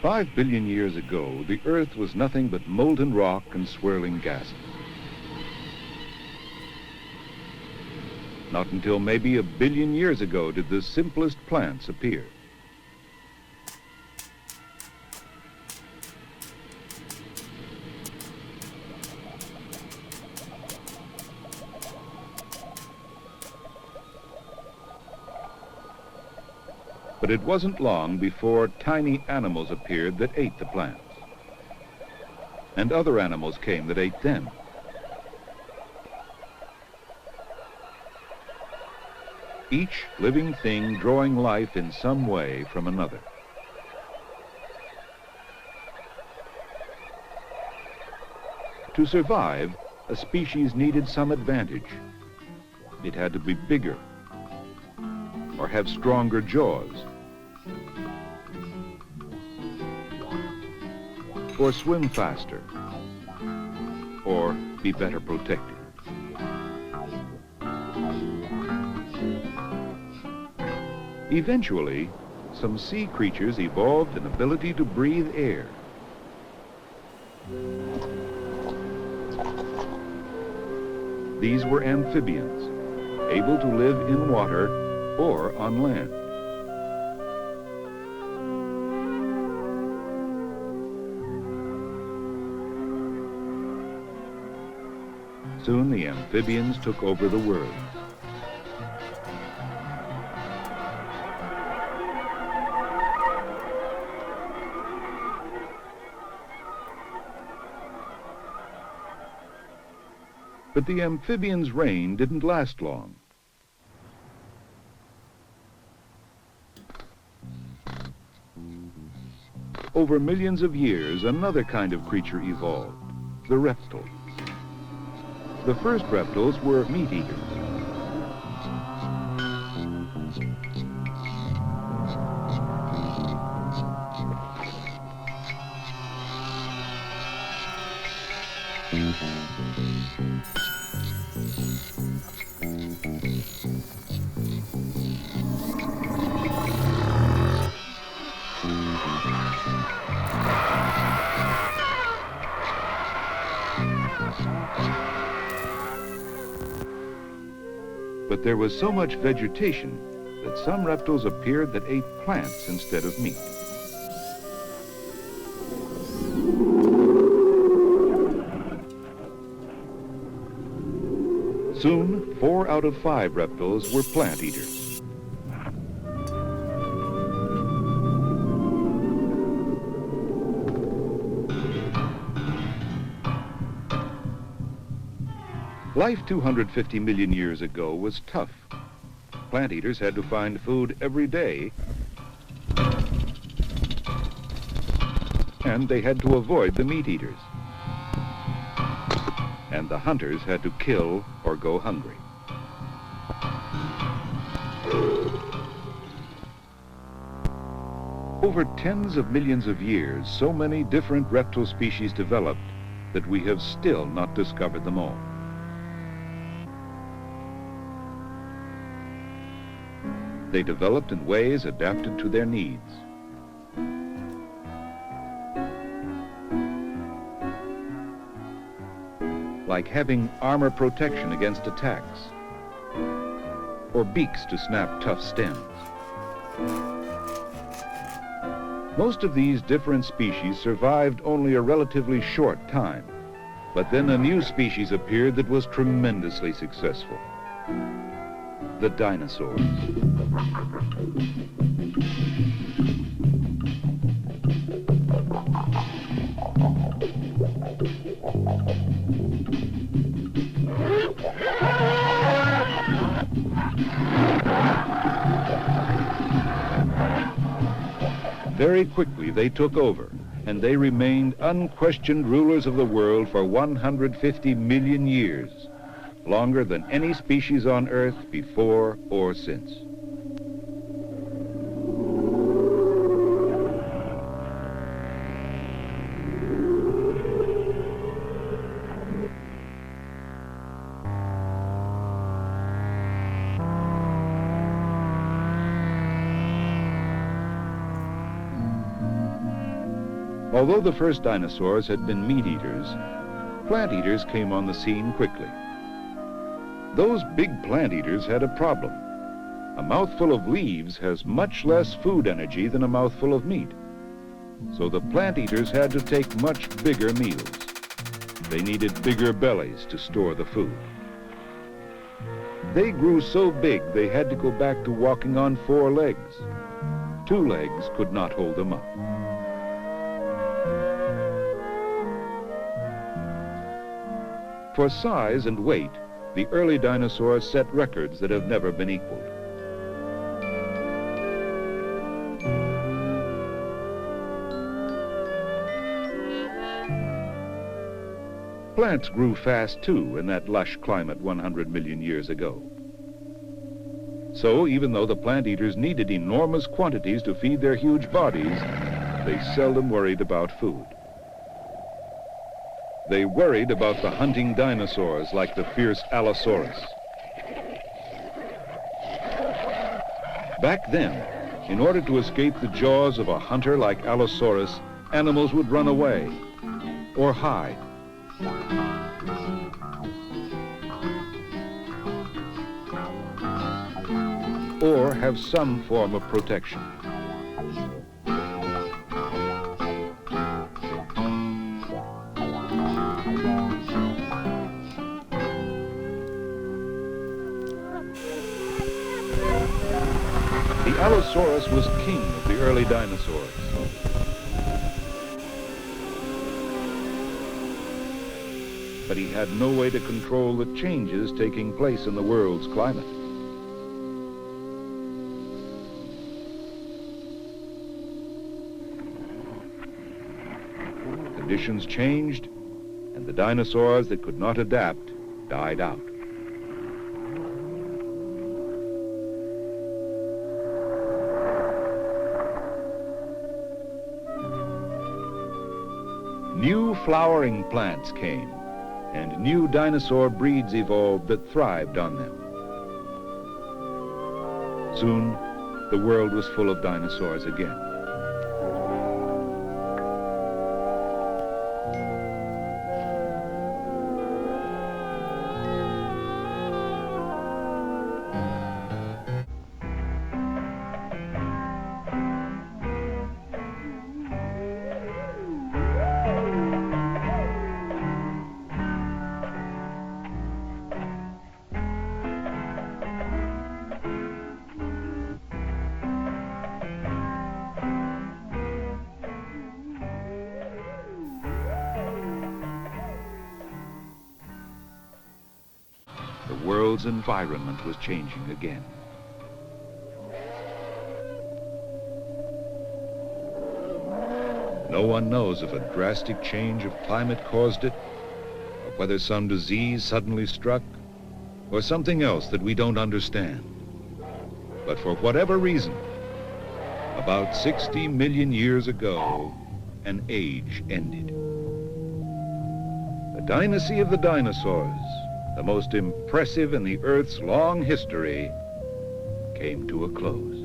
5 billion years ago, the Earth was nothing but molten rock and swirling gases. Not until maybe 1 billion years ago did the simplest plants appear. But it wasn't long before tiny animals appeared that ate the plants. And other animals came that ate them. Each living thing drawing life in some way from another. To survive, a species needed some advantage. It had to be bigger, or have stronger jaws, or swim faster, or be better protected. Eventually, some sea creatures evolved an ability to breathe air. These were amphibians, able to live in water or on land. Soon the amphibians took over the world. But the amphibians' reign didn't last long. Over millions of years, another kind of creature evolved, the reptile. The first reptiles were meat eaters. But there was so much vegetation that some reptiles appeared that ate plants instead of meat. Soon, 4 out of 5 reptiles were plant eaters. Life 250 million years ago was tough. Plant eaters had to find food every day, and they had to avoid the meat eaters. And the hunters had to kill or go hungry. Over tens of millions of years, so many different reptile species developed that we have still not discovered them all. They developed in ways adapted to their needs. Like having armor protection against attacks, or beaks to snap tough stems. Most of these different species survived only a relatively short time, but then a new species appeared that was tremendously successful. The dinosaurs. Very quickly they took over, and they remained unquestioned rulers of the world for 150 million years, longer than any species on Earth before or since. Although the first dinosaurs had been meat eaters, plant eaters came on the scene quickly. Those big plant eaters had a problem. A mouthful of leaves has much less food energy than a mouthful of meat. So the plant eaters had to take much bigger meals. They needed bigger bellies to store the food. They grew so big they had to go back to walking on 4 legs. 2 legs could not hold them up. For size and weight, the early dinosaurs set records that have never been equaled. Plants grew fast too in that lush climate 100 million years ago. So even though the plant eaters needed enormous quantities to feed their huge bodies, they seldom worried about food. They worried about the hunting dinosaurs like the fierce Allosaurus. Back then, in order to escape the jaws of a hunter like Allosaurus, animals would run away or hide. Or have some form of protection. The Allosaurus was king of the early dinosaurs. But he had no way to control the changes taking place in the world's climate. Conditions changed, and the dinosaurs that could not adapt died out. New flowering plants came, and new dinosaur breeds evolved that thrived on them. Soon, the world was full of dinosaurs again. The world's environment was changing again. No one knows if a drastic change of climate caused it, or whether some disease suddenly struck, or something else that we don't understand. But for whatever reason, about 60 million years ago, an age ended. The dynasty of the dinosaurs, the most impressive in the Earth's long history, came to a close.